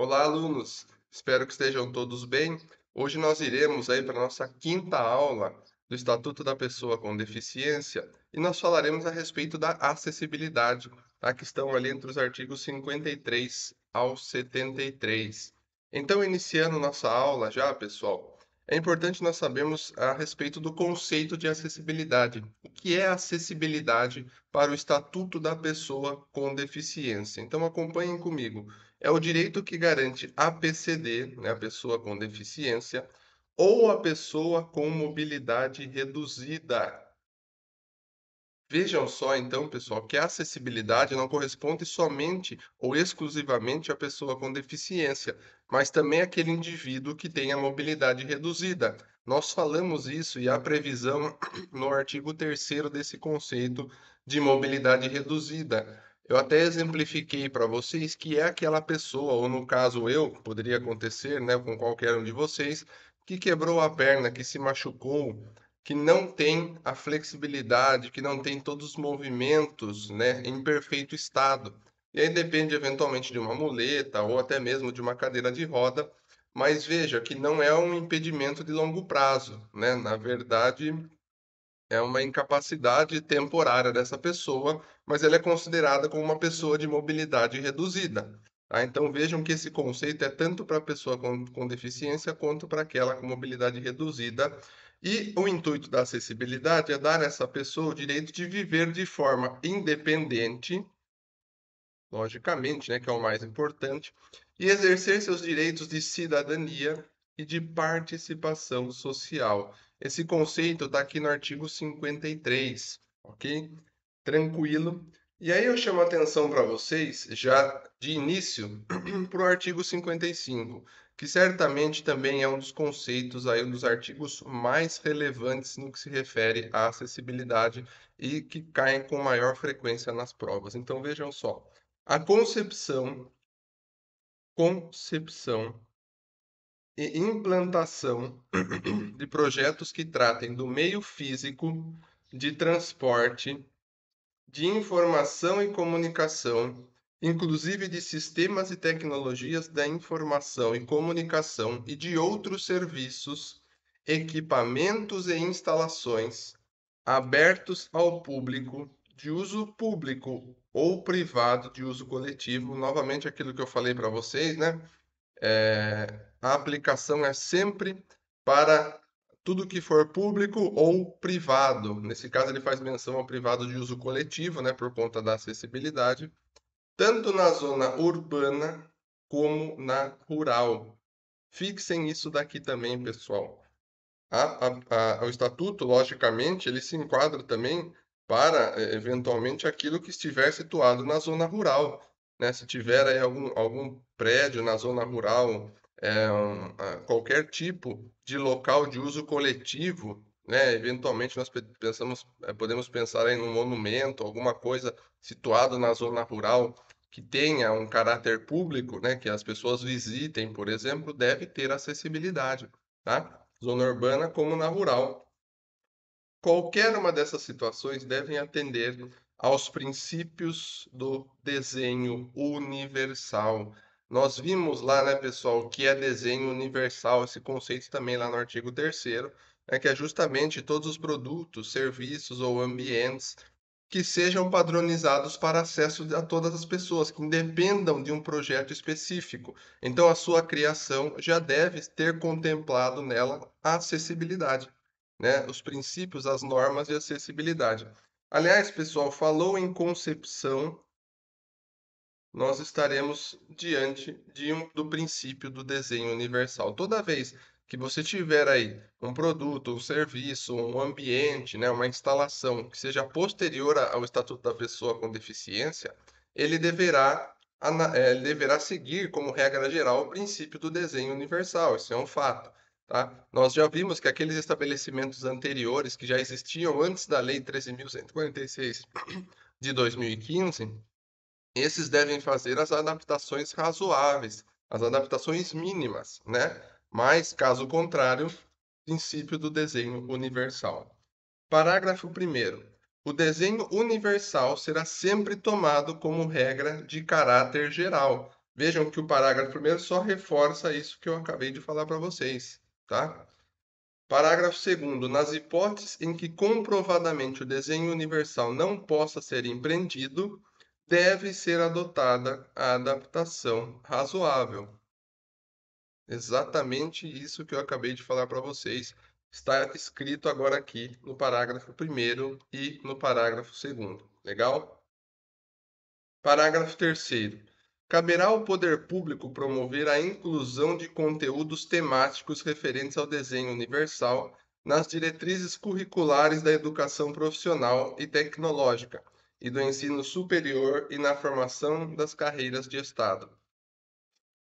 Olá, alunos! Espero que estejam todos bem. Hoje nós iremos aí para a nossa quinta aula do Estatuto da Pessoa com Deficiência e nós falaremos a respeito da acessibilidade, tá? Que estão ali entre os artigos 53 ao 73. Então, iniciando nossa aula já, pessoal, é importante nós sabermos a respeito do conceito de acessibilidade. O que é acessibilidade para o Estatuto da Pessoa com Deficiência? Então, acompanhem comigo. É o direito que garante a PCD, né, a pessoa com deficiência, ou a pessoa com mobilidade reduzida. Vejam só, então, pessoal, que a acessibilidade não corresponde somente ou exclusivamente à pessoa com deficiência, mas também àquele indivíduo que tem a mobilidade reduzida. Nós falamos isso e há previsão no artigo 3º desse conceito de mobilidade reduzida. Eu até exemplifiquei para vocês que é aquela pessoa, ou no caso eu, poderia acontecer, né, com qualquer um de vocês, que quebrou a perna, que se machucou, que não tem a flexibilidade, que não tem todos os movimentos, né, em perfeito estado. E aí depende eventualmente de uma muleta ou até mesmo de uma cadeira de roda, mas veja que não é um impedimento de longo prazo, né? Na verdade, é uma incapacidade temporária dessa pessoa, mas ela é considerada como uma pessoa de mobilidade reduzida. Tá? Então vejam que esse conceito é tanto para a pessoa com deficiência quanto para aquela com mobilidade reduzida. E o intuito da acessibilidade é dar a essa pessoa o direito de viver de forma independente, logicamente, né, que é o mais importante, e exercer seus direitos de cidadania e de participação social. Esse conceito está aqui no artigo 53, ok? Tranquilo. E aí eu chamo a atenção para vocês, já de início, para o artigo 55, que certamente também é um dos conceitos aí, um dos artigos mais relevantes no que se refere à acessibilidade e que caem com maior frequência nas provas. Então vejam só. A concepção e implantação de projetos que tratem do meio físico, de transporte, de informação e comunicação, inclusive de sistemas e tecnologias da informação e comunicação e de outros serviços, equipamentos e instalações abertos ao público, de uso público ou privado de uso coletivo. Novamente, aquilo que eu falei para vocês, né? A aplicação é sempre para tudo que for público ou privado. Nesse caso, ele faz menção ao privado de uso coletivo, né, por conta da acessibilidade, tanto na zona urbana como na rural. Fixem isso daqui também, pessoal. O estatuto, logicamente, ele se enquadra também para, eventualmente, aquilo que estiver situado na zona rural, né? Se tiver aí algum prédio na zona rural, qualquer tipo de local de uso coletivo, né? Eventualmente nós podemos pensar em um monumento, alguma coisa situado na zona rural que tenha um caráter público, né? Que as pessoas visitem, por exemplo, deve ter acessibilidade, tá? Zona urbana como na rural. Qualquer uma dessas situações devem atender aos princípios do desenho universal. Nós vimos lá, né, pessoal, o que é desenho universal, esse conceito também lá no artigo 3º, que é justamente todos os produtos, serviços ou ambientes que sejam padronizados para acesso a todas as pessoas, que independam de um projeto específico. Então, a sua criação já deve ter contemplado nela a acessibilidade, né? Os princípios, as normas de acessibilidade. Aliás, pessoal, falou em concepção, nós estaremos diante do princípio do desenho universal. Toda vez que você tiver aí um produto, um serviço, um ambiente, né, uma instalação que seja posterior ao Estatuto da Pessoa com Deficiência, ele deverá seguir como regra geral o princípio do desenho universal. Isso é um fato. Tá? Nós já vimos que aqueles estabelecimentos anteriores que já existiam antes da Lei 13.146 de 2015, esses devem fazer as adaptações razoáveis, as adaptações mínimas, né? Mas, caso contrário, princípio do desenho universal. Parágrafo 1º. O desenho universal será sempre tomado como regra de caráter geral. Vejam que o parágrafo primeiro só reforça isso que eu acabei de falar para vocês, tá? Parágrafo segundo. Nas hipóteses em que comprovadamente o desenho universal não possa ser empreendido, deve ser adotada a adaptação razoável. Exatamente isso que eu acabei de falar para vocês. Está escrito agora aqui no parágrafo primeiro e no parágrafo segundo. Legal? Parágrafo terceiro. Caberá ao poder público promover a inclusão de conteúdos temáticos referentes ao desenho universal nas diretrizes curriculares da educação profissional e tecnológica e do ensino superior e na formação das carreiras de Estado.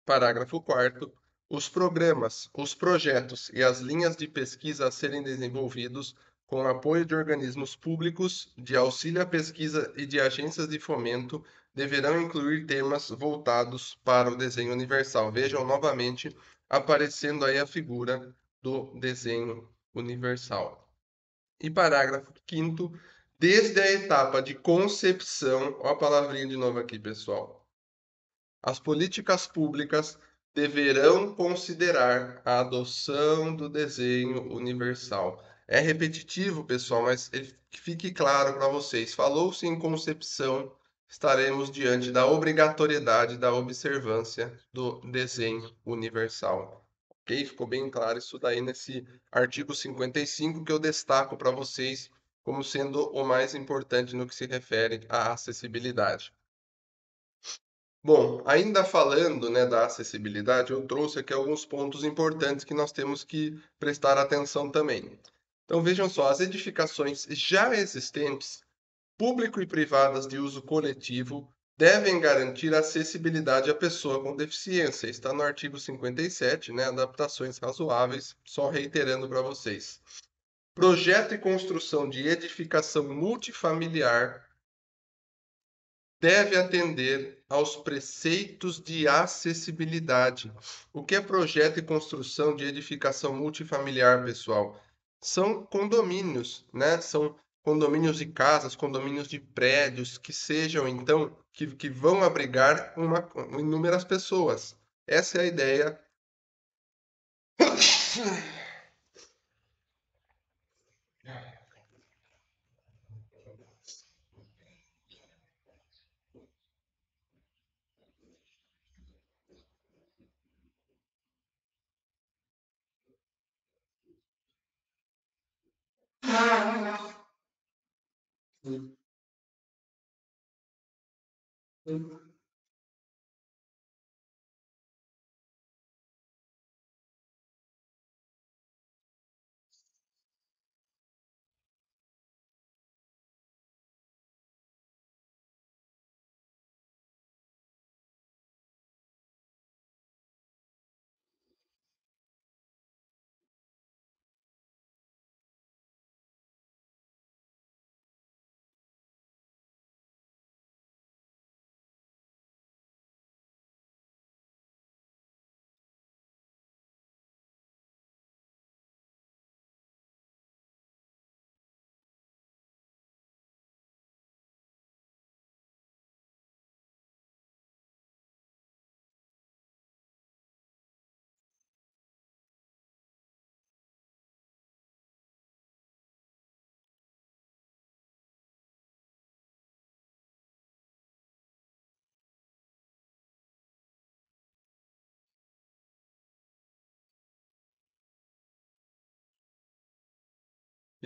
Parágrafo quarto. Os programas, os projetos e as linhas de pesquisa a serem desenvolvidos com apoio de organismos públicos, de auxílio à pesquisa e de agências de fomento deverão incluir temas voltados para o desenho universal. Vejam novamente aparecendo aí a figura do desenho universal. E parágrafo quinto. Desde a etapa de concepção, ó a palavrinha de novo aqui, pessoal. As políticas públicas deverão considerar a adoção do desenho universal. É repetitivo, pessoal, mas que fique claro para vocês. Falou-se em concepção, estaremos diante da obrigatoriedade da observância do desenho universal. Ok? Ficou bem claro isso daí nesse artigo 55 que eu destaco para vocês como sendo o mais importante no que se refere à acessibilidade. Bom, ainda falando, né, da acessibilidade, eu trouxe aqui alguns pontos importantes que nós temos que prestar atenção também. Então vejam só, as edificações já existentes, público e privadas de uso coletivo, devem garantir acessibilidade à pessoa com deficiência. Está no artigo 57, né, adaptações razoáveis, só reiterando para vocês. Projeto e construção de edificação multifamiliar deve atender aos preceitos de acessibilidade. O que é projeto e construção de edificação multifamiliar, pessoal? São condomínios, né? São condomínios de casas, condomínios de prédios que sejam, então, que vão abrigar inúmeras pessoas. Essa é a ideia.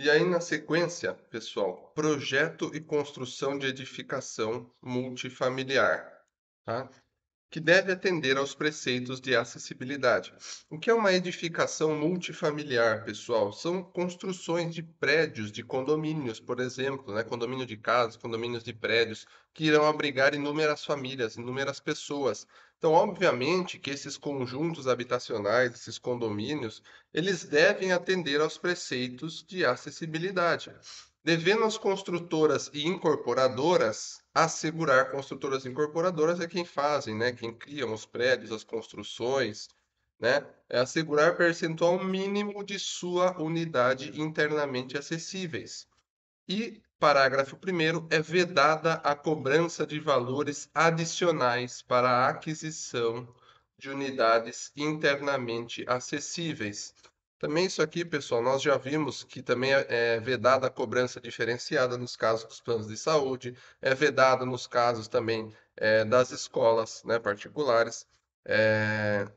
E aí, na sequência, pessoal, projeto e construção de edificação multifamiliar, tá? Que deve atender aos preceitos de acessibilidade. O que é uma edificação multifamiliar, pessoal? São construções de prédios, de condomínios, por exemplo, né? Condomínio de casas, condomínios de prédios, que irão abrigar inúmeras famílias, inúmeras pessoas. Então, obviamente que esses conjuntos habitacionais, esses condomínios, eles devem atender aos preceitos de acessibilidade. Devendo as construtoras e incorporadoras assegurar, construtoras e incorporadoras é quem fazem, né? Quem criam os prédios, as construções, né? É assegurar percentual mínimo de sua unidade internamente acessíveis. E parágrafo primeiro é vedada a cobrança de valores adicionais para a aquisição de unidades internamente acessíveis. Também isso aqui, pessoal, nós já vimos que também é vedada a cobrança diferenciada nos casos dos planos de saúde, é vedada nos casos também das escolas, né, particulares. É,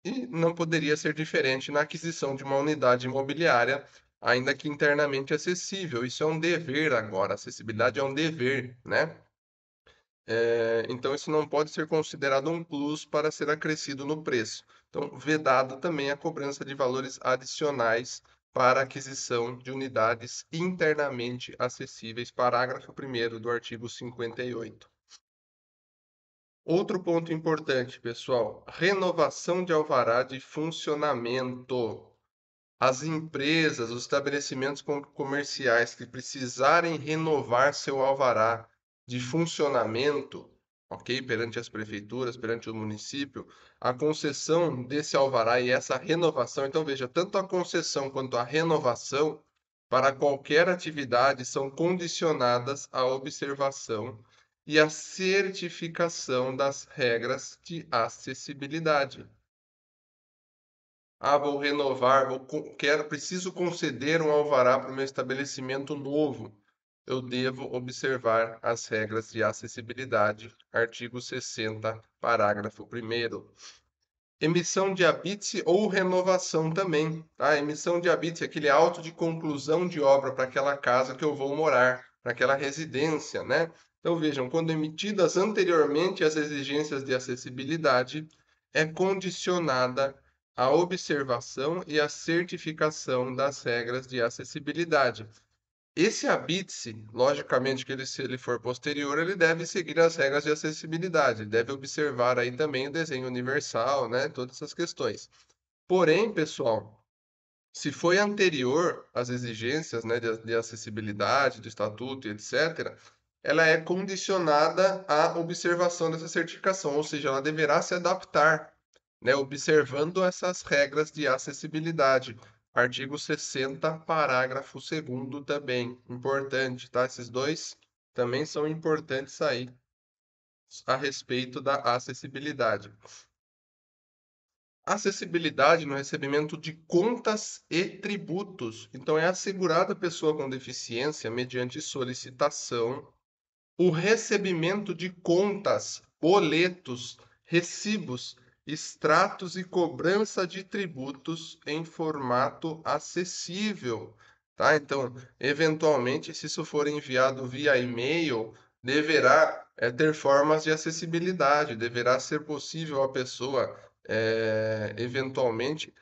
e não poderia ser diferente na aquisição de uma unidade imobiliária, ainda que internamente acessível. Isso é um dever agora, acessibilidade é um dever, né? Então, isso não pode ser considerado um plus para ser acrescido no preço. Então, vedado também a cobrança de valores adicionais para aquisição de unidades internamente acessíveis, parágrafo 1º do artigo 58. Outro ponto importante, pessoal, renovação de alvará de funcionamento. As empresas, os estabelecimentos comerciais que precisarem renovar seu alvará de funcionamento, ok? Perante as prefeituras, perante o município, a concessão desse alvará e essa renovação, então veja, tanto a concessão quanto a renovação para qualquer atividade são condicionadas à observação e à certificação das regras de acessibilidade. Ah, vou renovar, preciso conceder um alvará para o meu estabelecimento novo. Eu devo observar as regras de acessibilidade. Artigo 60, parágrafo 1º. Emissão de habite ou renovação também. Tá? Emissão de habite é aquele auto de conclusão de obra para aquela casa que eu vou morar, para aquela residência, né? Então vejam, quando emitidas anteriormente as exigências de acessibilidade, é condicionada a observação e a certificação das regras de acessibilidade. Esse habite, logicamente que se ele for posterior, ele deve seguir as regras de acessibilidade, deve observar aí também o desenho universal, né, todas essas questões. Porém, pessoal, se foi anterior às exigências, né, de acessibilidade, do estatuto e etc., ela é condicionada à observação dessa certificação, ou seja, ela deverá se adaptar, né, observando essas regras de acessibilidade. Artigo 60, parágrafo 2º também, importante, tá? Esses dois também são importantes aí a respeito da acessibilidade. Acessibilidade no recebimento de contas e tributos. Então, é assegurada a pessoa com deficiência, mediante solicitação, o recebimento de contas, boletos, recibos, extratos e cobrança de tributos em formato acessível, tá? Então, eventualmente, se isso for enviado via e-mail, deverá ter formas de acessibilidade, deverá ser possível a pessoa, eventualmente,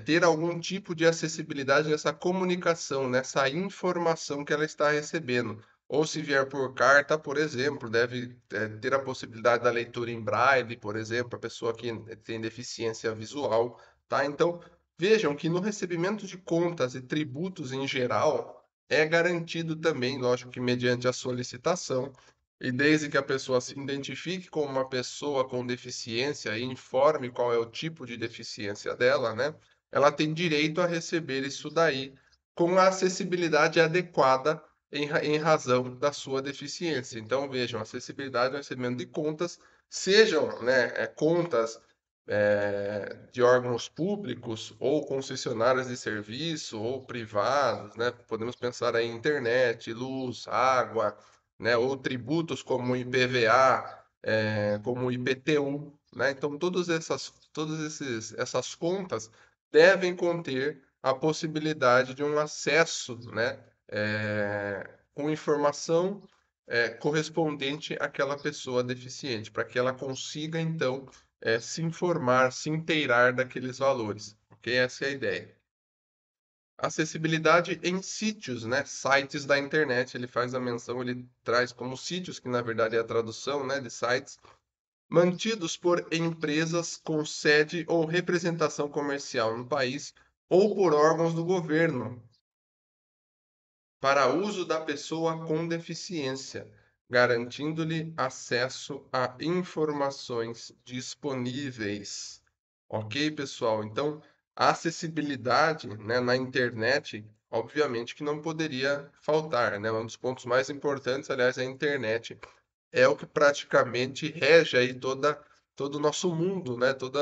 ter algum tipo de acessibilidade nessa comunicação, nessa informação que ela está recebendo. Ou se vier por carta, por exemplo, deve ter a possibilidade da leitura em braille, por exemplo, a pessoa que tem deficiência visual, tá? Então, vejam que no recebimento de contas e tributos em geral, é garantido também, lógico que mediante a solicitação, e desde que a pessoa se identifique como uma pessoa com deficiência e informe qual é o tipo de deficiência dela, né? Ela tem direito a receber isso daí com a acessibilidade adequada em razão da sua deficiência. Então, vejam, acessibilidade no recebimento de contas, sejam, né, contas de órgãos públicos ou concessionárias de serviço ou privados, né? Podemos pensar aí em internet, luz, água, né? Ou tributos como IPVA, como IPTU, né? Então, essas contas devem conter a possibilidade de um acesso, né, com informação correspondente àquela pessoa deficiente, para que ela consiga, então, se informar, se inteirar daqueles valores. Ok? Essa é a ideia. Acessibilidade em sítios, né? Sites da internet, ele faz a menção, ele traz como sítios, que na verdade é a tradução, né, de sites, mantidos por empresas com sede ou representação comercial no país ou por órgãos do governo, para uso da pessoa com deficiência, garantindo-lhe acesso a informações disponíveis. Ok, pessoal? Então, a acessibilidade, né, na internet obviamente que não poderia faltar, né? Um dos pontos mais importantes, aliás, é a internet. É o que praticamente rege aí todo o nosso mundo, né? Toda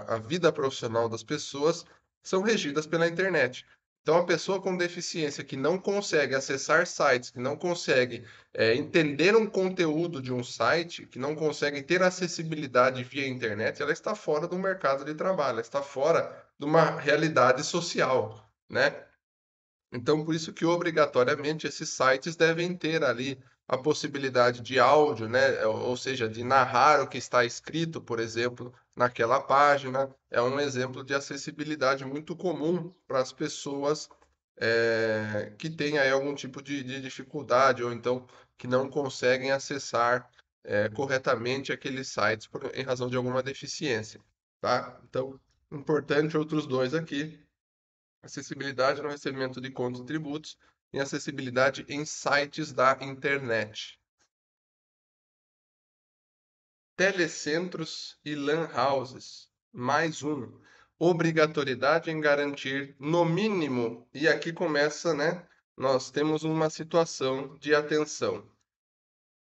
a vida profissional das pessoas são regidas pela internet. Então, a pessoa com deficiência que não consegue acessar sites, que não consegue entender um conteúdo de um site, que não consegue ter acessibilidade via internet, ela está fora do mercado de trabalho, ela está fora de uma realidade social, né? Então, por isso que obrigatoriamente esses sites devem ter ali a possibilidade de áudio, né? Ou seja, de narrar o que está escrito, por exemplo, naquela página. É um exemplo de acessibilidade muito comum para as pessoas que têm aí algum tipo de dificuldade ou então que não conseguem acessar corretamente aqueles sites em razão de alguma deficiência, tá? Então, importante outros dois aqui. Acessibilidade no recebimento de contas e tributos e acessibilidade em sites da internet. Telecentros e LAN houses. Mais um. Obrigatoriedade em garantir, no mínimo, e aqui começa, né? Nós temos uma situação de atenção.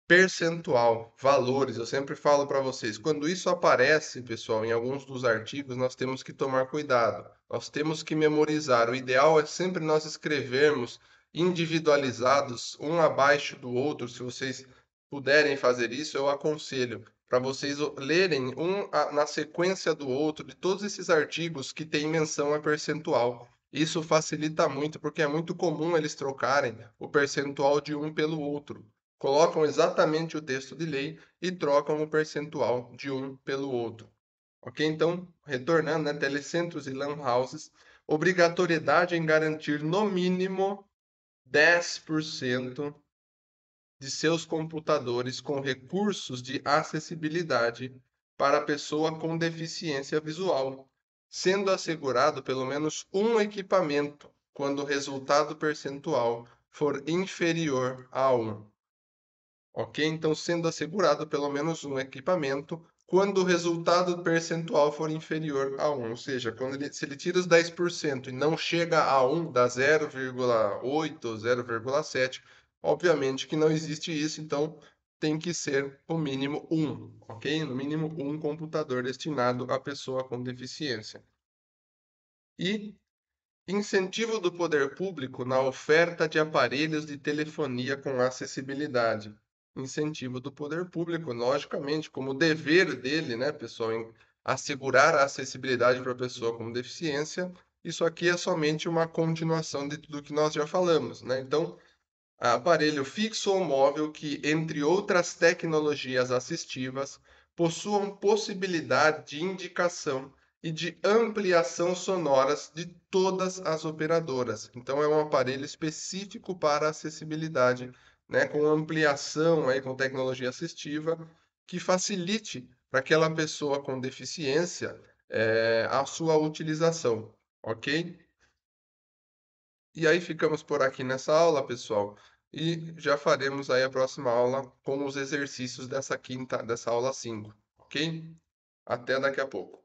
Percentual, valores, eu sempre falo para vocês, quando isso aparece, pessoal, em alguns dos artigos, nós temos que tomar cuidado. Nós temos que memorizar. O ideal é sempre nós escrevermos individualizados, um abaixo do outro. Se vocês puderem fazer isso, eu aconselho para vocês lerem na sequência do outro de todos esses artigos que têm menção a percentual. Isso facilita muito, porque é muito comum eles trocarem o percentual de um pelo outro, colocam exatamente o texto de lei e trocam o percentual de um pelo outro. Ok? Então, retornando, né, telecentros e LAN houses, obrigatoriedade em garantir no mínimo 10% de seus computadores com recursos de acessibilidade para a pessoa com deficiência visual, sendo assegurado pelo menos um equipamento quando o resultado percentual for inferior a 1. Ok? Então, sendo assegurado pelo menos um equipamento quando o resultado percentual for inferior a 1. Ou seja, se ele tira os 10% e não chega a 1, dá 0,8, 0,7, obviamente que não existe isso, então tem que ser o mínimo um, ok? No mínimo um computador destinado à pessoa com deficiência. E incentivo do poder público na oferta de aparelhos de telefonia com acessibilidade. Incentivo do poder público, logicamente, como dever dele, né, pessoal, em assegurar a acessibilidade para a pessoa com deficiência. Isso aqui é somente uma continuação de tudo que nós já falamos, né? Então, aparelho fixo ou móvel que, entre outras tecnologias assistivas, possuam possibilidade de indicação e de ampliação sonoras de todas as operadoras. Então é um aparelho específico para acessibilidade, né, com ampliação aí com tecnologia assistiva que facilite para aquela pessoa com deficiência a sua utilização, ok? E aí ficamos por aqui nessa aula, pessoal, e já faremos aí a próxima aula com os exercícios dessa aula 5, ok? Até daqui a pouco.